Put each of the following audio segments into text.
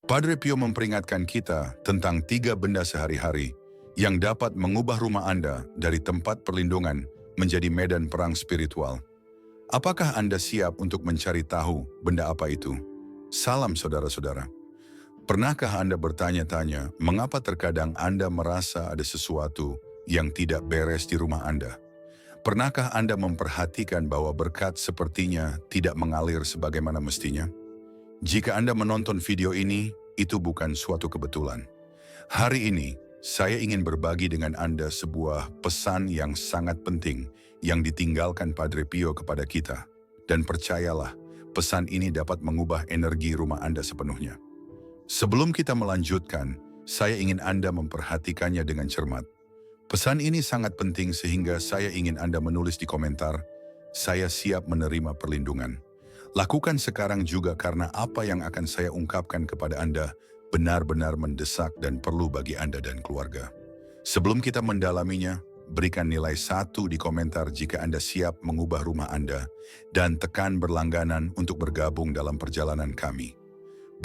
Padre Pio memperingatkan kita tentang 3 benda sehari-hari yang dapat mengubah rumah Anda dari tempat perlindungan menjadi medan perang spiritual. Apakah Anda siap untuk mencari tahu benda apa itu? Salam saudara-saudara. Pernahkah Anda bertanya-tanya mengapa terkadang Anda merasa ada sesuatu yang tidak beres di rumah Anda? Pernahkah Anda memperhatikan bahwa berkat sepertinya tidak mengalir sebagaimana mestinya? Jika Anda menonton video ini, itu bukan suatu kebetulan. Hari ini, saya ingin berbagi dengan Anda sebuah pesan yang sangat penting yang ditinggalkan Padre Pio kepada kita. Dan percayalah, pesan ini dapat mengubah energi rumah Anda sepenuhnya. Sebelum kita melanjutkan, saya ingin Anda memperhatikannya dengan cermat. Pesan ini sangat penting sehingga saya ingin Anda menulis di komentar, "Saya siap menerima perlindungan." Lakukan sekarang juga karena apa yang akan saya ungkapkan kepada Anda benar-benar mendesak dan perlu bagi Anda dan keluarga. Sebelum kita mendalaminya, berikan nilai 1 di komentar jika Anda siap mengubah rumah Anda dan tekan berlangganan untuk bergabung dalam perjalanan kami.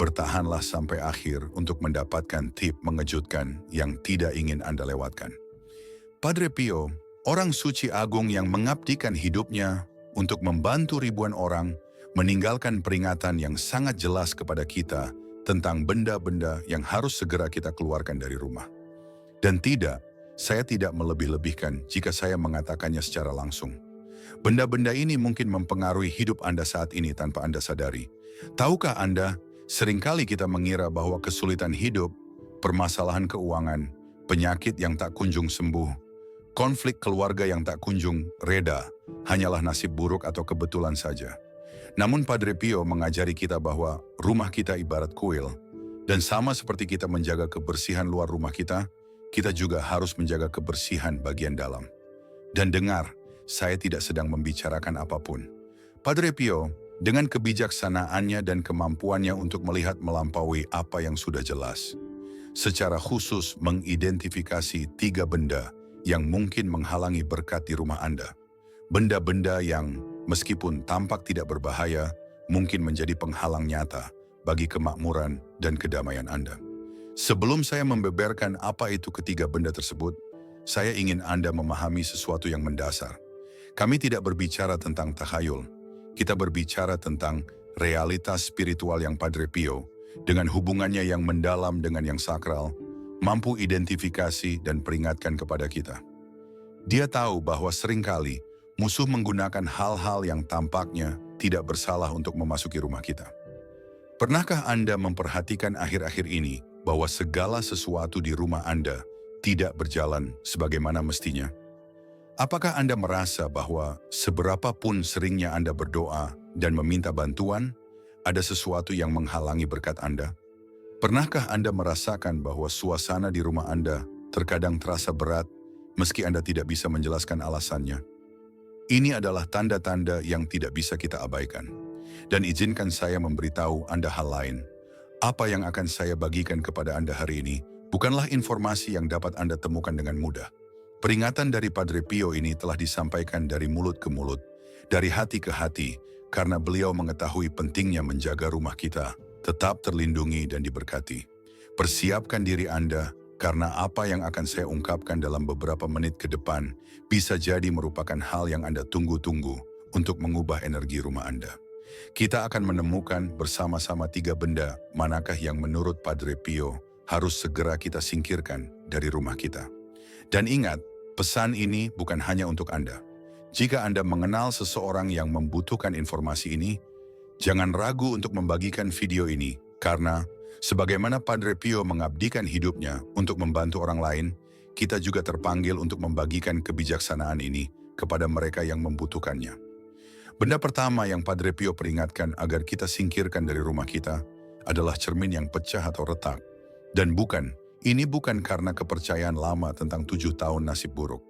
Bertahanlah sampai akhir untuk mendapatkan tip mengejutkan yang tidak ingin Anda lewatkan. Padre Pio, orang suci agung yang mengabdikan hidupnya untuk membantu ribuan orang, meninggalkan peringatan yang sangat jelas kepada kita tentang benda-benda yang harus segera kita keluarkan dari rumah. Dan tidak, saya tidak melebih-lebihkan jika saya mengatakannya secara langsung. Benda-benda ini mungkin mempengaruhi hidup Anda saat ini tanpa Anda sadari. Tahukah Anda, seringkali kita mengira bahwa kesulitan hidup, permasalahan keuangan, penyakit yang tak kunjung sembuh, konflik keluarga yang tak kunjung reda, hanyalah nasib buruk atau kebetulan saja. Namun Padre Pio mengajari kita bahwa rumah kita ibarat kuil, dan sama seperti kita menjaga kebersihan luar rumah kita juga harus menjaga kebersihan bagian dalam. Dan dengar, saya tidak sedang membicarakan apapun. Padre Pio, dengan kebijaksanaannya dan kemampuannya untuk melihat melampaui apa yang sudah jelas, secara khusus mengidentifikasi 3 benda yang mungkin menghalangi berkat di rumah Anda. Benda-benda yang meskipun tampak tidak berbahaya, mungkin menjadi penghalang nyata bagi kemakmuran dan kedamaian Anda. Sebelum saya membeberkan apa itu ketiga benda tersebut, saya ingin Anda memahami sesuatu yang mendasar. Kami tidak berbicara tentang takhayul, kita berbicara tentang realitas spiritual yang Padre Pio, dengan hubungannya yang mendalam dengan yang sakral, mampu identifikasi dan peringatkan kepada kita. Dia tahu bahwa seringkali musuh menggunakan hal-hal yang tampaknya tidak bersalah untuk memasuki rumah kita. Pernahkah Anda memperhatikan akhir-akhir ini bahwa segala sesuatu di rumah Anda tidak berjalan sebagaimana mestinya? Apakah Anda merasa bahwa seberapapun seringnya Anda berdoa dan meminta bantuan, ada sesuatu yang menghalangi berkat Anda? Pernahkah Anda merasakan bahwa suasana di rumah Anda terkadang terasa berat meski Anda tidak bisa menjelaskan alasannya? Ini adalah tanda-tanda yang tidak bisa kita abaikan. Dan izinkan saya memberitahu Anda hal lain. Apa yang akan saya bagikan kepada Anda hari ini bukanlah informasi yang dapat Anda temukan dengan mudah. Peringatan dari Padre Pio ini telah disampaikan dari mulut ke mulut, dari hati ke hati, karena beliau mengetahui pentingnya menjaga rumah kita tetap terlindungi dan diberkati. Persiapkan diri Anda, karena apa yang akan saya ungkapkan dalam beberapa menit ke depan bisa jadi merupakan hal yang Anda tunggu-tunggu untuk mengubah energi rumah Anda. Kita akan menemukan bersama-sama 3 benda manakah yang menurut Padre Pio harus segera kita singkirkan dari rumah kita. Dan ingat, pesan ini bukan hanya untuk Anda. Jika Anda mengenal seseorang yang membutuhkan informasi ini, jangan ragu untuk membagikan video ini, karena sebagaimana Padre Pio mengabdikan hidupnya untuk membantu orang lain, kita juga terpanggil untuk membagikan kebijaksanaan ini kepada mereka yang membutuhkannya. Benda pertama yang Padre Pio peringatkan agar kita singkirkan dari rumah kita adalah cermin yang pecah atau retak. Dan ini bukan karena kepercayaan lama tentang 7 tahun nasib buruk.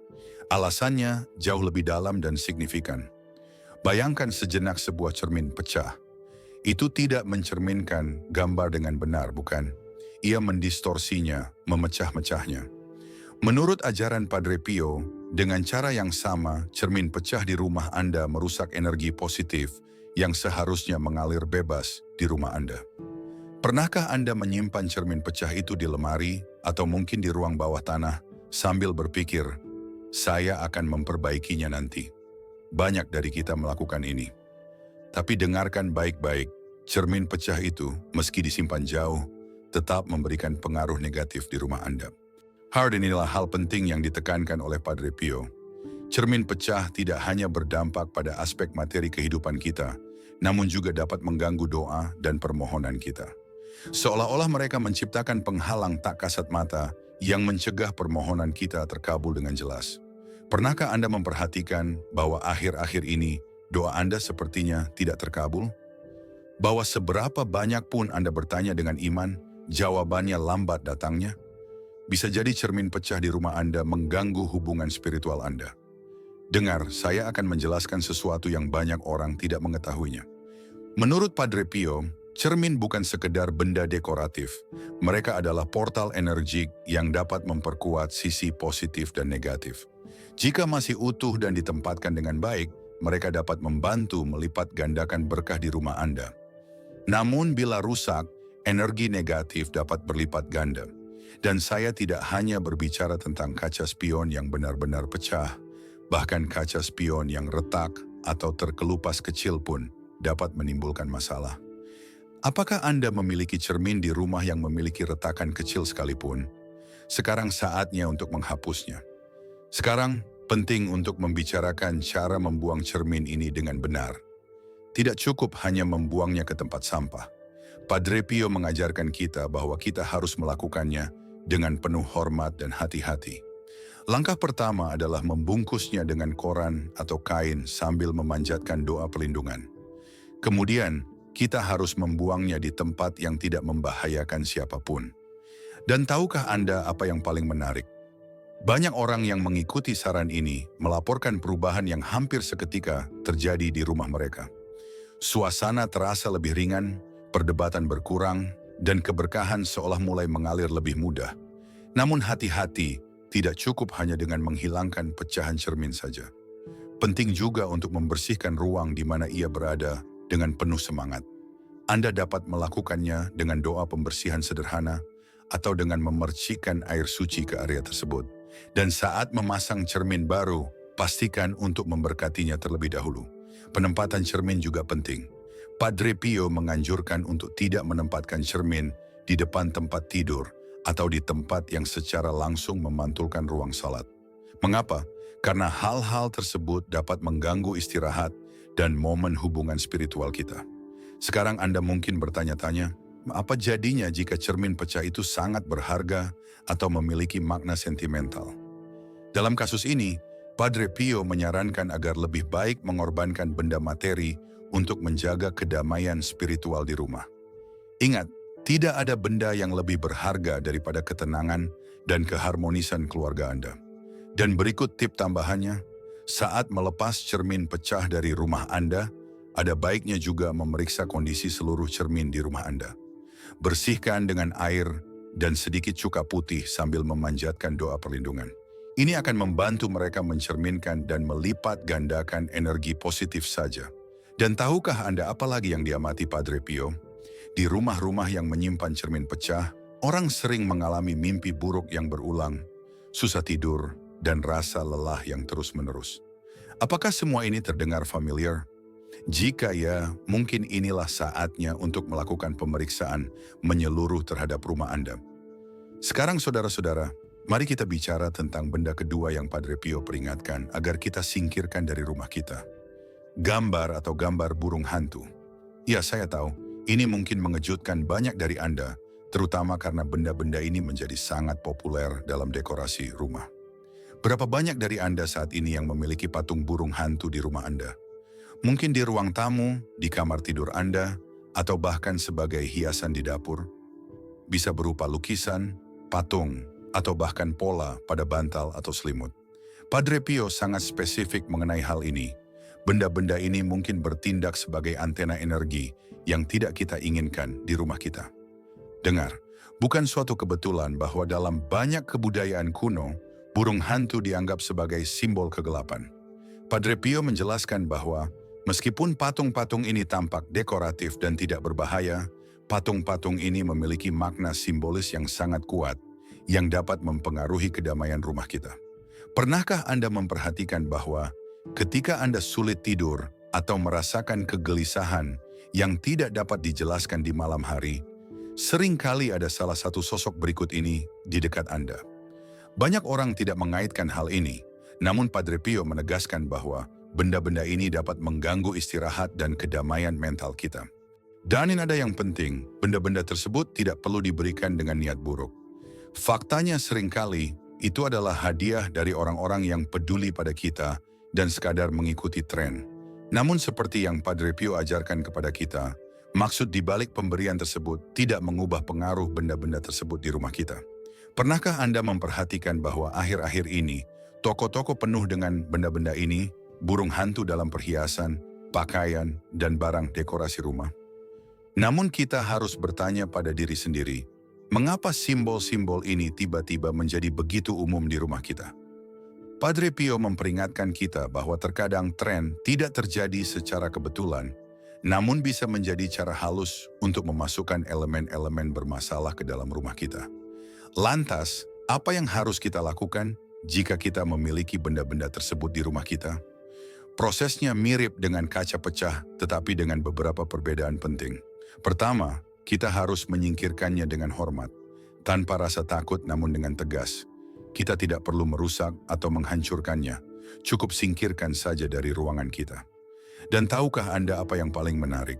Alasannya jauh lebih dalam dan signifikan. Bayangkan sejenak sebuah cermin pecah. Itu tidak mencerminkan gambar dengan benar, bukan? Ia mendistorsinya, memecah-mecahnya. Menurut ajaran Padre Pio, dengan cara yang sama, cermin pecah di rumah Anda merusak energi positif yang seharusnya mengalir bebas di rumah Anda. Pernahkah Anda menyimpan cermin pecah itu di lemari atau mungkin di ruang bawah tanah sambil berpikir, saya akan memperbaikinya nanti? Banyak dari kita melakukan ini. Tapi dengarkan baik-baik, cermin pecah itu meski disimpan jauh, tetap memberikan pengaruh negatif di rumah Anda. Inilah hal penting yang ditekankan oleh Padre Pio. Cermin pecah tidak hanya berdampak pada aspek materi kehidupan kita, namun juga dapat mengganggu doa dan permohonan kita. Seolah-olah mereka menciptakan penghalang tak kasat mata yang mencegah permohonan kita terkabul dengan jelas. Pernahkah Anda memperhatikan bahwa akhir-akhir ini doa Anda sepertinya tidak terkabul? Bahwa seberapa banyak pun Anda bertanya dengan iman, jawabannya lambat datangnya? Bisa jadi cermin pecah di rumah Anda mengganggu hubungan spiritual Anda. Dengar, saya akan menjelaskan sesuatu yang banyak orang tidak mengetahuinya. Menurut Padre Pio, cermin bukan sekedar benda dekoratif. Mereka adalah portal energik yang dapat memperkuat sisi positif dan negatif. Jika masih utuh dan ditempatkan dengan baik, mereka dapat membantu melipat gandakan berkah di rumah Anda. Namun bila rusak, energi negatif dapat berlipat ganda. Dan saya tidak hanya berbicara tentang kaca spion yang benar-benar pecah, bahkan kaca spion yang retak atau terkelupas kecil pun dapat menimbulkan masalah. Apakah Anda memiliki cermin di rumah yang memiliki retakan kecil sekalipun? Sekarang saatnya untuk menghapusnya. Sekarang penting untuk membicarakan cara membuang cermin ini dengan benar. Tidak cukup hanya membuangnya ke tempat sampah. Padre Pio mengajarkan kita bahwa kita harus melakukannya dengan penuh hormat dan hati-hati. Langkah pertama adalah membungkusnya dengan koran atau kain sambil memanjatkan doa perlindungan. Kemudian, kita harus membuangnya di tempat yang tidak membahayakan siapapun. Dan tahukah Anda apa yang paling menarik? Banyak orang yang mengikuti saran ini melaporkan perubahan yang hampir seketika terjadi di rumah mereka. Suasana terasa lebih ringan, perdebatan berkurang, dan keberkahan seolah mulai mengalir lebih mudah. Namun hati-hati, tidak cukup hanya dengan menghilangkan pecahan cermin saja. Penting juga untuk membersihkan ruang di mana ia berada dengan penuh semangat. Anda dapat melakukannya dengan doa pembersihan sederhana atau dengan memercikkan air suci ke area tersebut. Dan saat memasang cermin baru, pastikan untuk memberkatinya terlebih dahulu. Penempatan cermin juga penting. Padre Pio menganjurkan untuk tidak menempatkan cermin di depan tempat tidur atau di tempat yang secara langsung memantulkan ruang salat. Mengapa? Karena hal-hal tersebut dapat mengganggu istirahat dan momen hubungan spiritual kita. Sekarang Anda mungkin bertanya-tanya, apa jadinya jika cermin pecah itu sangat berharga atau memiliki makna sentimental? Dalam kasus ini, Padre Pio menyarankan agar lebih baik mengorbankan benda materi untuk menjaga kedamaian spiritual di rumah. Ingat, tidak ada benda yang lebih berharga daripada ketenangan dan keharmonisan keluarga Anda. Dan berikut tip tambahannya, saat melepas cermin pecah dari rumah Anda, ada baiknya juga memeriksa kondisi seluruh cermin di rumah Anda. Bersihkan dengan air dan sedikit cuka putih sambil memanjatkan doa perlindungan. Ini akan membantu mereka mencerminkan dan melipat gandakan energi positif saja. Dan tahukah Anda apa lagi yang diamati Padre Pio? Di rumah-rumah yang menyimpan cermin pecah, orang sering mengalami mimpi buruk yang berulang, susah tidur, dan rasa lelah yang terus-menerus. Apakah semua ini terdengar familiar? Jika ya, mungkin inilah saatnya untuk melakukan pemeriksaan menyeluruh terhadap rumah Anda. Sekarang saudara-saudara, mari kita bicara tentang benda kedua yang Padre Pio peringatkan agar kita singkirkan dari rumah kita. Gambar atau gambar burung hantu. Ya, saya tahu, ini mungkin mengejutkan banyak dari Anda, terutama karena benda-benda ini menjadi sangat populer dalam dekorasi rumah. Berapa banyak dari Anda saat ini yang memiliki patung burung hantu di rumah Anda? Mungkin di ruang tamu, di kamar tidur Anda, atau bahkan sebagai hiasan di dapur. Bisa berupa lukisan, patung, atau bahkan pola pada bantal atau selimut. Padre Pio sangat spesifik mengenai hal ini. Benda-benda ini mungkin bertindak sebagai antena energi yang tidak kita inginkan di rumah kita. Dengar, bukan suatu kebetulan bahwa dalam banyak kebudayaan kuno, burung hantu dianggap sebagai simbol kegelapan. Padre Pio menjelaskan bahwa meskipun patung-patung ini tampak dekoratif dan tidak berbahaya, Patung-patung ini memiliki makna simbolis yang sangat kuat yang dapat mempengaruhi kedamaian rumah kita. Pernahkah Anda memperhatikan bahwa ketika Anda sulit tidur atau merasakan kegelisahan yang tidak dapat dijelaskan di malam hari, seringkali ada salah satu sosok berikut ini di dekat Anda. Banyak orang tidak mengaitkan hal ini, namun Padre Pio menegaskan bahwa benda-benda ini dapat mengganggu istirahat dan kedamaian mental kita. Dan ini ada yang penting, benda-benda tersebut tidak perlu diberikan dengan niat buruk. Faktanya seringkali itu adalah hadiah dari orang-orang yang peduli pada kita dan sekadar mengikuti tren. Namun seperti yang Padre Pio ajarkan kepada kita, maksud dibalik pemberian tersebut tidak mengubah pengaruh benda-benda tersebut di rumah kita. Pernahkah Anda memperhatikan bahwa akhir-akhir ini, toko-toko penuh dengan benda-benda ini, burung hantu dalam perhiasan, pakaian, dan barang dekorasi rumah? Namun kita harus bertanya pada diri sendiri, mengapa simbol-simbol ini tiba-tiba menjadi begitu umum di rumah kita? Padre Pio memperingatkan kita bahwa terkadang tren tidak terjadi secara kebetulan, namun bisa menjadi cara halus untuk memasukkan elemen-elemen bermasalah ke dalam rumah kita. Lantas, apa yang harus kita lakukan jika kita memiliki benda-benda tersebut di rumah kita? Prosesnya mirip dengan kaca pecah, tetapi dengan beberapa perbedaan penting. Pertama, kita harus menyingkirkannya dengan hormat, tanpa rasa takut namun dengan tegas. Kita tidak perlu merusak atau menghancurkannya, cukup singkirkan saja dari ruangan kita. Dan tahukah Anda apa yang paling menarik?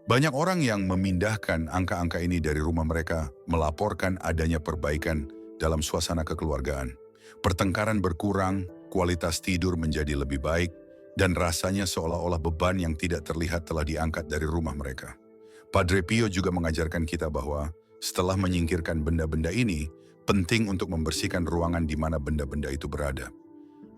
Banyak orang yang memindahkan angka-angka ini dari rumah mereka melaporkan adanya perbaikan dalam suasana kekeluargaan. Pertengkaran berkurang, kualitas tidur menjadi lebih baik, dan rasanya seolah-olah beban yang tidak terlihat telah diangkat dari rumah mereka. Padre Pio juga mengajarkan kita bahwa setelah menyingkirkan benda-benda ini, penting untuk membersihkan ruangan di mana benda-benda itu berada.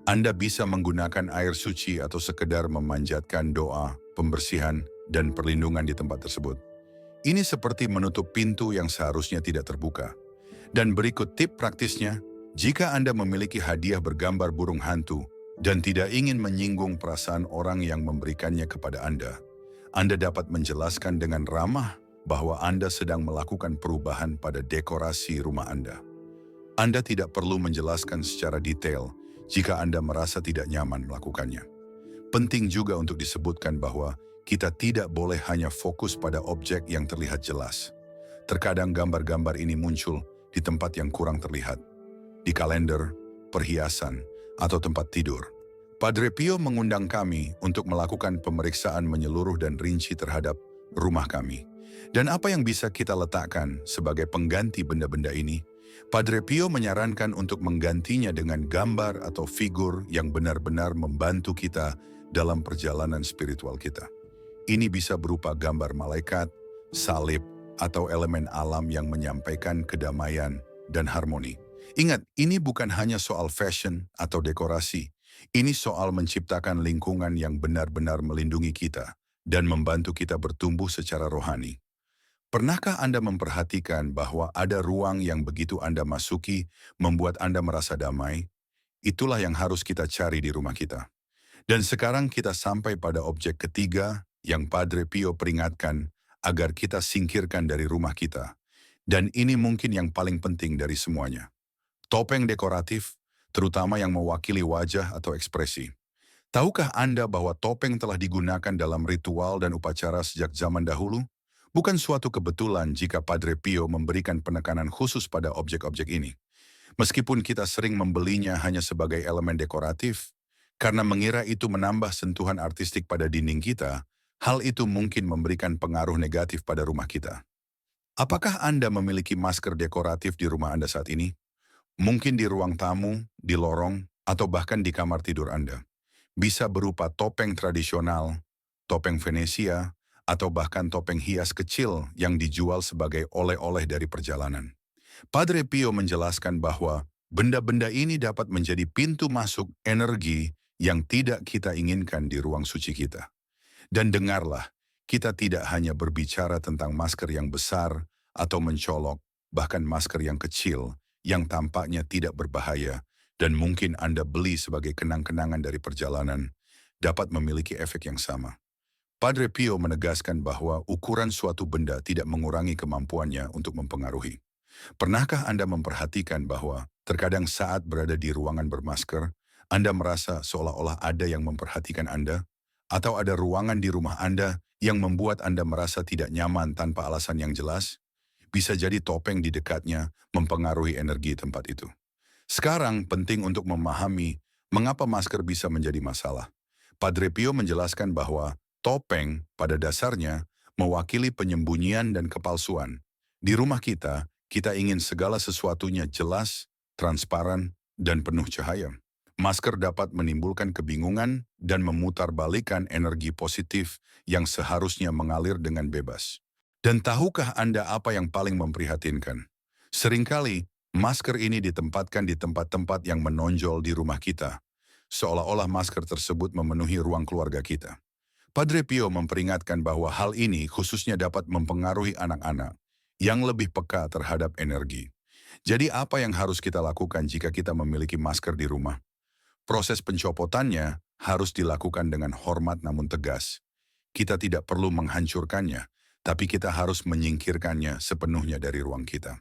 Anda bisa menggunakan air suci atau sekedar memanjatkan doa, pembersihan, dan perlindungan di tempat tersebut. Ini seperti menutup pintu yang seharusnya tidak terbuka. Dan berikut tip praktisnya, jika Anda memiliki hadiah bergambar burung hantu dan tidak ingin menyinggung perasaan orang yang memberikannya kepada Anda dapat menjelaskan dengan ramah bahwa Anda sedang melakukan perubahan pada dekorasi rumah Anda. Anda tidak perlu menjelaskan secara detail jika Anda merasa tidak nyaman melakukannya. Penting juga untuk disebutkan bahwa kita tidak boleh hanya fokus pada objek yang terlihat jelas. Terkadang gambar-gambar ini muncul di tempat yang kurang terlihat, di kalender, perhiasan, atau tempat tidur. Padre Pio mengundang kami untuk melakukan pemeriksaan menyeluruh dan rinci terhadap rumah kami. Dan apa yang bisa kita letakkan sebagai pengganti benda-benda ini? Padre Pio menyarankan untuk menggantinya dengan gambar atau figur yang benar-benar membantu kita dalam perjalanan spiritual kita. Ini bisa berupa gambar malaikat, salib, atau elemen alam yang menyampaikan kedamaian dan harmoni. Ingat, ini bukan hanya soal fashion atau dekorasi. Ini soal menciptakan lingkungan yang benar-benar melindungi kita dan membantu kita bertumbuh secara rohani. Pernahkah Anda memperhatikan bahwa ada ruang yang begitu Anda masuki membuat Anda merasa damai? Itulah yang harus kita cari di rumah kita. Dan sekarang kita sampai pada objek ketiga yang Padre Pio peringatkan agar kita singkirkan dari rumah kita. Dan ini mungkin yang paling penting dari semuanya. Topeng dekoratif, terutama yang mewakili wajah atau ekspresi. Tahukah Anda bahwa topeng telah digunakan dalam ritual dan upacara sejak zaman dahulu? Bukan suatu kebetulan jika Padre Pio memberikan penekanan khusus pada objek-objek ini. Meskipun kita sering membelinya hanya sebagai elemen dekoratif, karena mengira itu menambah sentuhan artistik pada dinding kita, hal itu mungkin memberikan pengaruh negatif pada rumah kita. Apakah Anda memiliki masker dekoratif di rumah Anda saat ini? Mungkin di ruang tamu, di lorong, atau bahkan di kamar tidur Anda. Bisa berupa topeng tradisional, topeng Venesia, atau bahkan topeng hias kecil yang dijual sebagai oleh-oleh dari perjalanan. Padre Pio menjelaskan bahwa benda-benda ini dapat menjadi pintu masuk energi yang tidak kita inginkan di ruang suci kita. Dan dengarlah, kita tidak hanya berbicara tentang masker yang besar atau mencolok, bahkan masker yang kecil, yang tampaknya tidak berbahaya dan mungkin Anda beli sebagai kenang-kenangan dari perjalanan, dapat memiliki efek yang sama. Padre Pio menegaskan bahwa ukuran suatu benda tidak mengurangi kemampuannya untuk mempengaruhi. Pernahkah Anda memperhatikan bahwa terkadang saat berada di ruangan bermasker, Anda merasa seolah-olah ada yang memperhatikan Anda? Atau ada ruangan di rumah Anda yang membuat Anda merasa tidak nyaman tanpa alasan yang jelas? Bisa jadi topeng di dekatnya mempengaruhi energi tempat itu. Sekarang penting untuk memahami mengapa masker bisa menjadi masalah. Padre Pio menjelaskan bahwa topeng pada dasarnya mewakili penyembunyian dan kepalsuan. Di rumah kita, kita ingin segala sesuatunya jelas, transparan, dan penuh cahaya. Masker dapat menimbulkan kebingungan dan memutarbalikkan energi positif yang seharusnya mengalir dengan bebas. Dan tahukah Anda apa yang paling memprihatinkan? Seringkali, masker ini ditempatkan di tempat-tempat yang menonjol di rumah kita, seolah-olah masker tersebut memenuhi ruang keluarga kita. Padre Pio memperingatkan bahwa hal ini khususnya dapat mempengaruhi anak-anak yang lebih peka terhadap energi. Jadi apa yang harus kita lakukan jika kita memiliki masker di rumah? Proses pencopotannya harus dilakukan dengan hormat namun tegas. Kita tidak perlu menghancurkannya, tapi kita harus menyingkirkannya sepenuhnya dari ruang kita.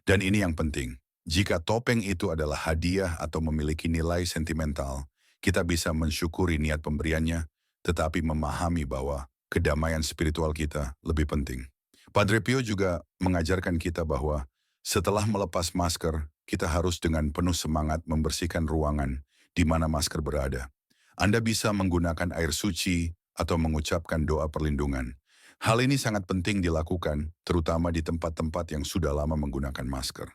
Dan ini yang penting, jika topeng itu adalah hadiah atau memiliki nilai sentimental, kita bisa mensyukuri niat pemberiannya, tetapi memahami bahwa kedamaian spiritual kita lebih penting. Padre Pio juga mengajarkan kita bahwa setelah melepas masker, kita harus dengan penuh semangat membersihkan ruangan di mana masker berada. Anda bisa menggunakan air suci atau mengucapkan doa perlindungan. Hal ini sangat penting dilakukan, terutama di tempat-tempat yang sudah lama menggunakan masker.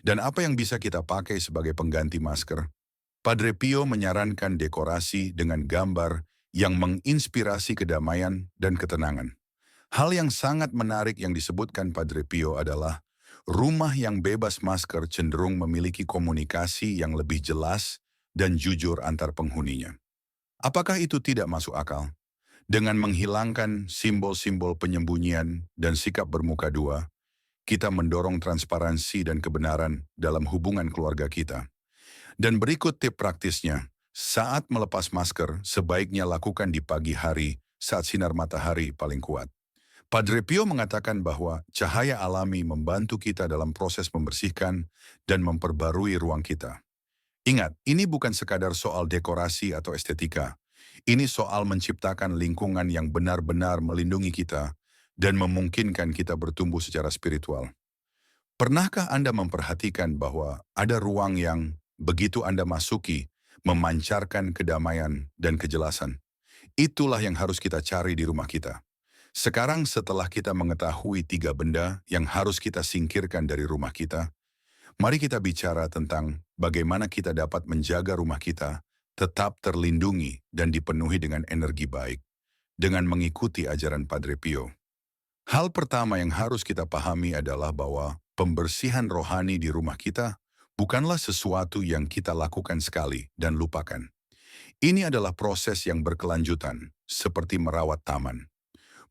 Dan apa yang bisa kita pakai sebagai pengganti masker? Padre Pio menyarankan dekorasi dengan gambar yang menginspirasi kedamaian dan ketenangan. Hal yang sangat menarik yang disebutkan Padre Pio adalah rumah yang bebas masker cenderung memiliki komunikasi yang lebih jelas dan jujur antar penghuninya. Apakah itu tidak masuk akal? Dengan menghilangkan simbol-simbol penyembunyian dan sikap bermuka dua, kita mendorong transparansi dan kebenaran dalam hubungan keluarga kita. Dan berikut tip praktisnya, saat melepas masker, sebaiknya lakukan di pagi hari saat sinar matahari paling kuat. Padre Pio mengatakan bahwa cahaya alami membantu kita dalam proses membersihkan dan memperbarui ruang kita. Ingat, ini bukan sekadar soal dekorasi atau estetika. Ini soal menciptakan lingkungan yang benar-benar melindungi kita dan memungkinkan kita bertumbuh secara spiritual. Pernahkah Anda memperhatikan bahwa ada ruang yang begitu Anda masuki, memancarkan kedamaian dan kejelasan? Itulah yang harus kita cari di rumah kita. Sekarang setelah kita mengetahui 3 benda yang harus kita singkirkan dari rumah kita, mari kita bicara tentang bagaimana kita dapat menjaga rumah kita tetap terlindungi dan dipenuhi dengan energi baik, dengan mengikuti ajaran Padre Pio. Hal pertama yang harus kita pahami adalah bahwa pembersihan rohani di rumah kita bukanlah sesuatu yang kita lakukan sekali dan lupakan. Ini adalah proses yang berkelanjutan, seperti merawat taman.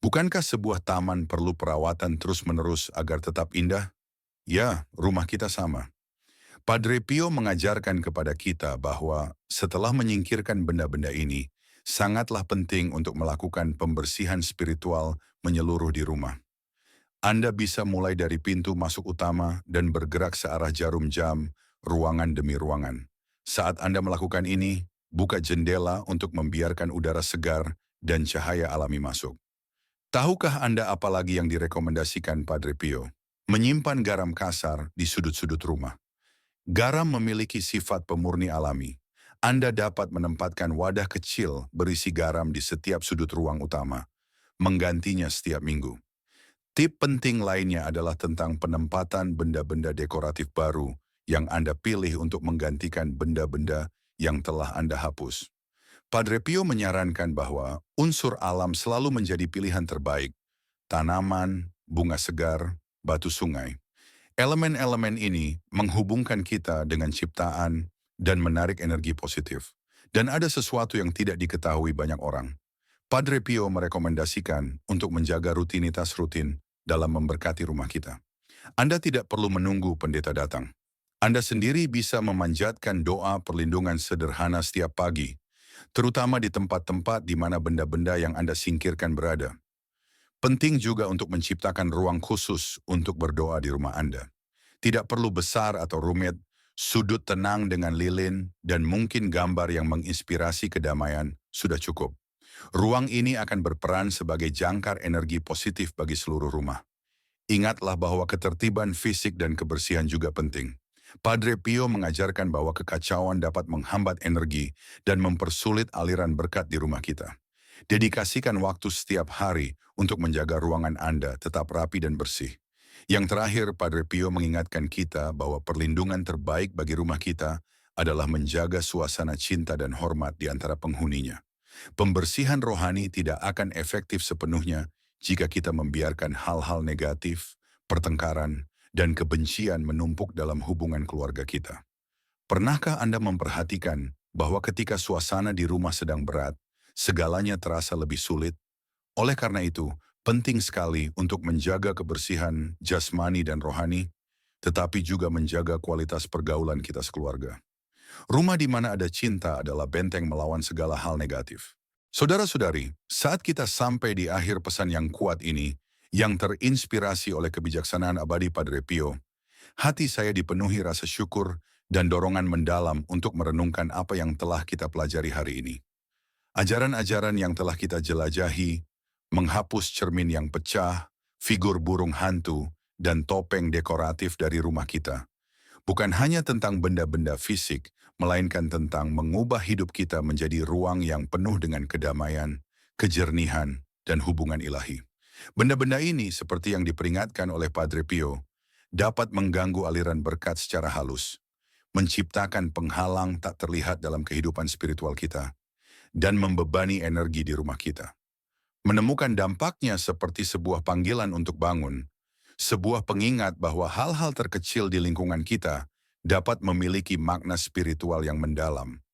Bukankah sebuah taman perlu perawatan terus-menerus agar tetap indah? Ya, rumah kita sama. Padre Pio mengajarkan kepada kita bahwa setelah menyingkirkan benda-benda ini, sangatlah penting untuk melakukan pembersihan spiritual menyeluruh di rumah. Anda bisa mulai dari pintu masuk utama dan bergerak searah jarum jam, ruangan demi ruangan. Saat Anda melakukan ini, buka jendela untuk membiarkan udara segar dan cahaya alami masuk. Tahukah Anda apa lagi yang direkomendasikan Padre Pio? Menyimpan garam kasar di sudut-sudut rumah. Garam memiliki sifat pemurni alami. Anda dapat menempatkan wadah kecil berisi garam di setiap sudut ruang utama, menggantinya setiap minggu. Tip penting lainnya adalah tentang penempatan benda-benda dekoratif baru yang Anda pilih untuk menggantikan benda-benda yang telah Anda hapus. Padre Pio menyarankan bahwa unsur alam selalu menjadi pilihan terbaik. Tanaman, bunga segar, batu sungai. Elemen-elemen ini menghubungkan kita dengan ciptaan dan menarik energi positif. Dan ada sesuatu yang tidak diketahui banyak orang. Padre Pio merekomendasikan untuk menjaga rutinitas rutin dalam memberkati rumah kita. Anda tidak perlu menunggu pendeta datang. Anda sendiri bisa memanjatkan doa perlindungan sederhana setiap pagi. terutama di tempat-tempat di mana benda-benda yang Anda singkirkan berada. Penting juga untuk menciptakan ruang khusus untuk berdoa di rumah Anda. Tidak perlu besar atau rumit, sudut tenang dengan lilin, dan mungkin gambar yang menginspirasi kedamaian sudah cukup. Ruang ini akan berperan sebagai jangkar energi positif bagi seluruh rumah. Ingatlah bahwa ketertiban fisik dan kebersihan juga penting. Padre Pio mengajarkan bahwa kekacauan dapat menghambat energi dan mempersulit aliran berkat di rumah kita. Dedikasikan waktu setiap hari untuk menjaga ruangan Anda tetap rapi dan bersih. Yang terakhir, Padre Pio mengingatkan kita bahwa perlindungan terbaik bagi rumah kita adalah menjaga suasana cinta dan hormat di antara penghuninya. Pembersihan rohani tidak akan efektif sepenuhnya jika kita membiarkan hal-hal negatif, pertengkaran, dan kebencian menumpuk dalam hubungan keluarga kita. Pernahkah Anda memperhatikan bahwa ketika suasana di rumah sedang berat, segalanya terasa lebih sulit? Oleh karena itu, penting sekali untuk menjaga kebersihan jasmani dan rohani, tetapi juga menjaga kualitas pergaulan kita sekeluarga. Rumah di mana ada cinta adalah benteng melawan segala hal negatif. Saudara-saudari, saat kita sampai di akhir pesan yang kuat ini, yang terinspirasi oleh kebijaksanaan abadi Padre Pio, hati saya dipenuhi rasa syukur dan dorongan mendalam untuk merenungkan apa yang telah kita pelajari hari ini. Ajaran-ajaran yang telah kita jelajahi, menghapus cermin yang pecah, figur burung hantu, dan topeng dekoratif dari rumah kita. Bukan hanya tentang benda-benda fisik, melainkan tentang mengubah hidup kita menjadi ruang yang penuh dengan kedamaian, kejernihan, dan hubungan ilahi. Benda-benda ini, seperti yang diperingatkan oleh Padre Pio, dapat mengganggu aliran berkat secara halus, menciptakan penghalang tak terlihat dalam kehidupan spiritual kita, dan membebani energi di rumah kita. Menemukan dampaknya seperti sebuah panggilan untuk bangun, sebuah pengingat bahwa hal-hal terkecil di lingkungan kita dapat memiliki makna spiritual yang mendalam.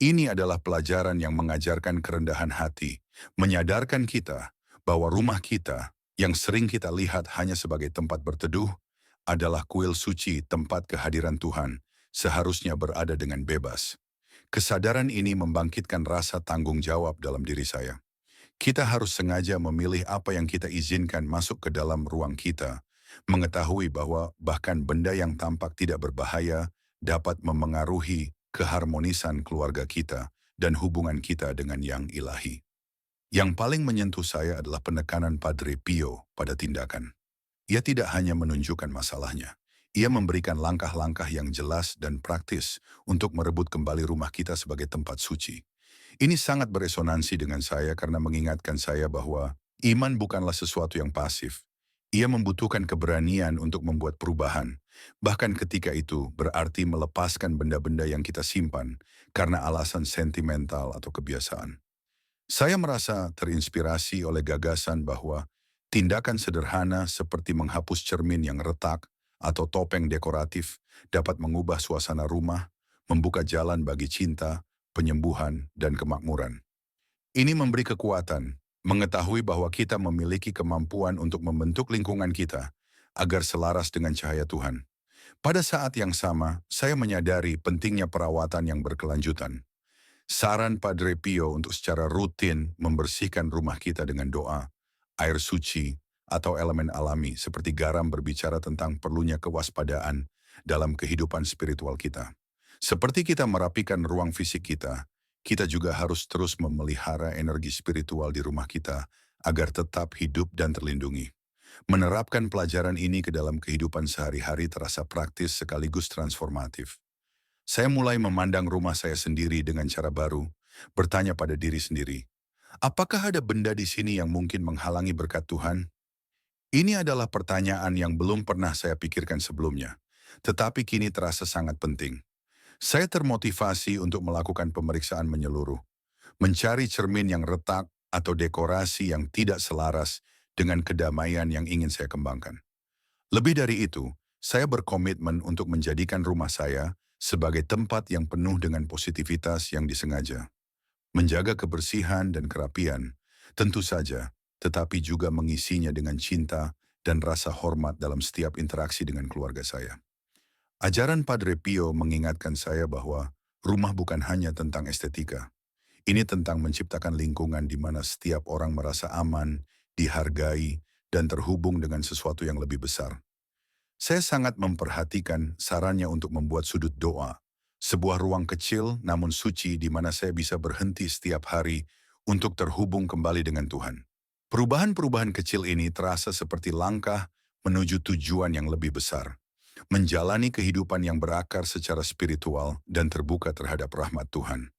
Ini adalah pelajaran yang mengajarkan kerendahan hati, menyadarkan kita bahwa rumah kita yang sering kita lihat hanya sebagai tempat berteduh adalah kuil suci tempat kehadiran Tuhan, seharusnya berada dengan bebas. Kesadaran ini membangkitkan rasa tanggung jawab dalam diri saya. Kita harus sengaja memilih apa yang kita izinkan masuk ke dalam ruang kita, mengetahui bahwa bahkan benda yang tampak tidak berbahaya dapat memengaruhi keharmonisan keluarga kita dan hubungan kita dengan yang ilahi. Yang paling menyentuh saya adalah penekanan Padre Pio pada tindakan. Ia tidak hanya menunjukkan masalahnya, ia memberikan langkah-langkah yang jelas dan praktis untuk merebut kembali rumah kita sebagai tempat suci. Ini sangat beresonansi dengan saya karena mengingatkan saya bahwa iman bukanlah sesuatu yang pasif. Ia membutuhkan keberanian untuk membuat perubahan, bahkan ketika itu berarti melepaskan benda-benda yang kita simpan karena alasan sentimental atau kebiasaan. Saya merasa terinspirasi oleh gagasan bahwa tindakan sederhana seperti menghapus cermin yang retak atau topeng dekoratif dapat mengubah suasana rumah, membuka jalan bagi cinta, penyembuhan, dan kemakmuran. Ini memberi kekuatan, mengetahui bahwa kita memiliki kemampuan untuk membentuk lingkungan kita agar selaras dengan cahaya Tuhan. Pada saat yang sama, saya menyadari pentingnya perawatan yang berkelanjutan. Saran Padre Pio untuk secara rutin membersihkan rumah kita dengan doa, air suci, atau elemen alami seperti garam berbicara tentang perlunya kewaspadaan dalam kehidupan spiritual kita. Seperti kita merapikan ruang fisik kita juga harus terus memelihara energi spiritual di rumah kita agar tetap hidup dan terlindungi. Menerapkan pelajaran ini ke dalam kehidupan sehari-hari terasa praktis sekaligus transformatif. Saya mulai memandang rumah saya sendiri dengan cara baru, bertanya pada diri sendiri, apakah ada benda di sini yang mungkin menghalangi berkat Tuhan? Ini adalah pertanyaan yang belum pernah saya pikirkan sebelumnya, tetapi kini terasa sangat penting. Saya termotivasi untuk melakukan pemeriksaan menyeluruh, mencari cermin yang retak atau dekorasi yang tidak selaras dengan kedamaian yang ingin saya kembangkan. Lebih dari itu, saya berkomitmen untuk menjadikan rumah saya sebagai tempat yang penuh dengan positivitas yang disengaja. Menjaga kebersihan dan kerapian, tentu saja, tetapi juga mengisinya dengan cinta dan rasa hormat dalam setiap interaksi dengan keluarga saya. Ajaran Padre Pio mengingatkan saya bahwa rumah bukan hanya tentang estetika. Ini tentang menciptakan lingkungan di mana setiap orang merasa aman, dihargai, dan terhubung dengan sesuatu yang lebih besar. Saya sangat memperhatikan sarannya untuk membuat sudut doa, sebuah ruang kecil namun suci di mana saya bisa berhenti setiap hari untuk terhubung kembali dengan Tuhan. Perubahan-perubahan kecil ini terasa seperti langkah menuju tujuan yang lebih besar, menjalani kehidupan yang berakar secara spiritual dan terbuka terhadap rahmat Tuhan.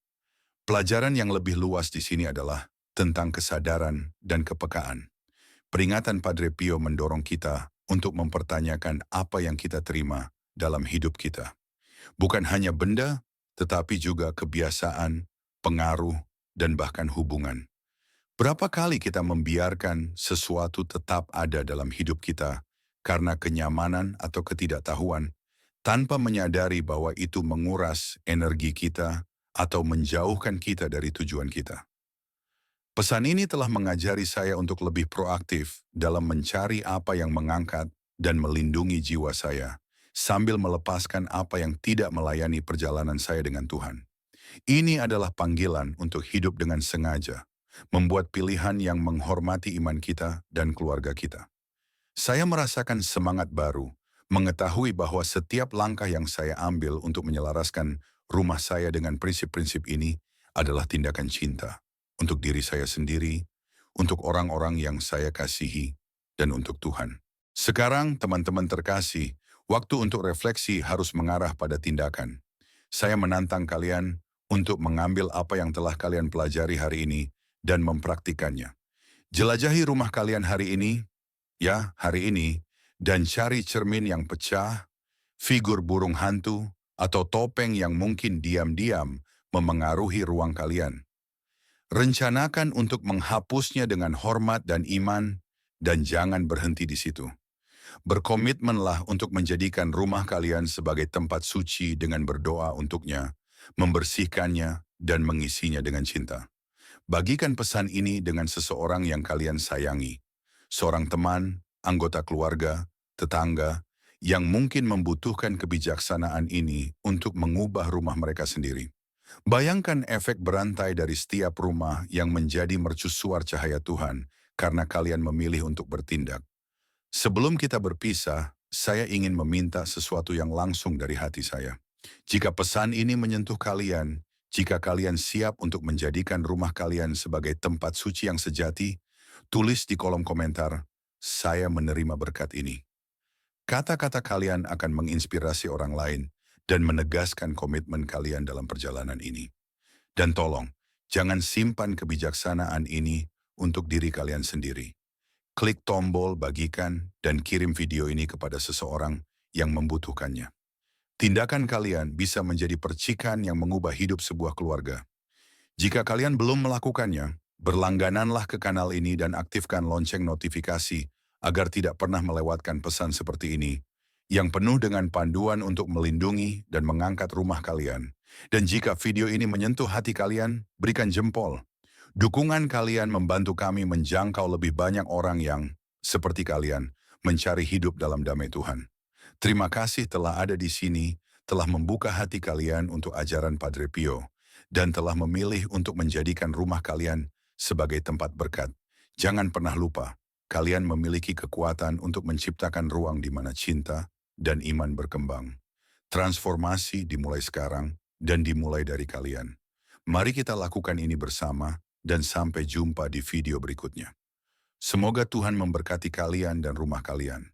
Pelajaran yang lebih luas di sini adalah tentang kesadaran dan kepekaan. Peringatan Padre Pio mendorong kita untuk mempertanyakan apa yang kita terima dalam hidup kita. Bukan hanya benda, tetapi juga kebiasaan, pengaruh, dan bahkan hubungan. Berapa kali kita membiarkan sesuatu tetap ada dalam hidup kita karena kenyamanan atau ketidaktahuan, tanpa menyadari bahwa itu menguras energi kita atau menjauhkan kita dari tujuan kita. Pesan ini telah mengajari saya untuk lebih proaktif dalam mencari apa yang mengangkat dan melindungi jiwa saya, sambil melepaskan apa yang tidak melayani perjalanan saya dengan Tuhan. Ini adalah panggilan untuk hidup dengan sengaja, membuat pilihan yang menghormati iman kita dan keluarga kita. Saya merasakan semangat baru, mengetahui bahwa setiap langkah yang saya ambil untuk menyelaraskan rumah saya dengan prinsip-prinsip ini adalah tindakan cinta untuk diri saya sendiri, untuk orang-orang yang saya kasihi, dan untuk Tuhan. Sekarang, teman-teman terkasih, waktu untuk refleksi harus mengarah pada tindakan. Saya menantang kalian untuk mengambil apa yang telah kalian pelajari hari ini dan mempraktikannya. Jelajahi rumah kalian hari ini, dan cari cermin yang pecah, figur burung hantu, atau topeng yang mungkin diam-diam memengaruhi ruang kalian. Rencanakan untuk menghapusnya dengan hormat dan iman, dan jangan berhenti di situ. Berkomitmenlah untuk menjadikan rumah kalian sebagai tempat suci dengan berdoa untuknya, membersihkannya, dan mengisinya dengan cinta. Bagikan pesan ini dengan seseorang yang kalian sayangi, seorang teman, anggota keluarga, tetangga, yang mungkin membutuhkan kebijaksanaan ini untuk mengubah rumah mereka sendiri. Bayangkan efek berantai dari setiap rumah yang menjadi mercusuar cahaya Tuhan karena kalian memilih untuk bertindak. Sebelum kita berpisah, saya ingin meminta sesuatu yang langsung dari hati saya. Jika pesan ini menyentuh kalian, jika kalian siap untuk menjadikan rumah kalian sebagai tempat suci yang sejati, tulis di kolom komentar, "Saya menerima berkat ini." Kata-kata kalian akan menginspirasi orang lain dan menegaskan komitmen kalian dalam perjalanan ini. Dan tolong, jangan simpan kebijaksanaan ini untuk diri kalian sendiri. Klik tombol bagikan dan kirim video ini kepada seseorang yang membutuhkannya. Tindakan kalian bisa menjadi percikan yang mengubah hidup sebuah keluarga. Jika kalian belum melakukannya, berlanggananlah ke kanal ini dan aktifkan lonceng notifikasi agar tidak pernah melewatkan pesan seperti ini, yang penuh dengan panduan untuk melindungi dan mengangkat rumah kalian. Dan jika video ini menyentuh hati kalian, berikan jempol. Dukungan kalian membantu kami menjangkau lebih banyak orang yang, seperti kalian, mencari hidup dalam damai Tuhan. Terima kasih telah ada di sini, telah membuka hati kalian untuk ajaran Padre Pio, dan telah memilih untuk menjadikan rumah kalian sebagai tempat berkat. Jangan pernah lupa, kalian memiliki kekuatan untuk menciptakan ruang di mana cinta dan iman berkembang. Transformasi dimulai sekarang dan dimulai dari kalian. Mari kita lakukan ini bersama dan sampai jumpa di video berikutnya. Semoga Tuhan memberkati kalian dan rumah kalian.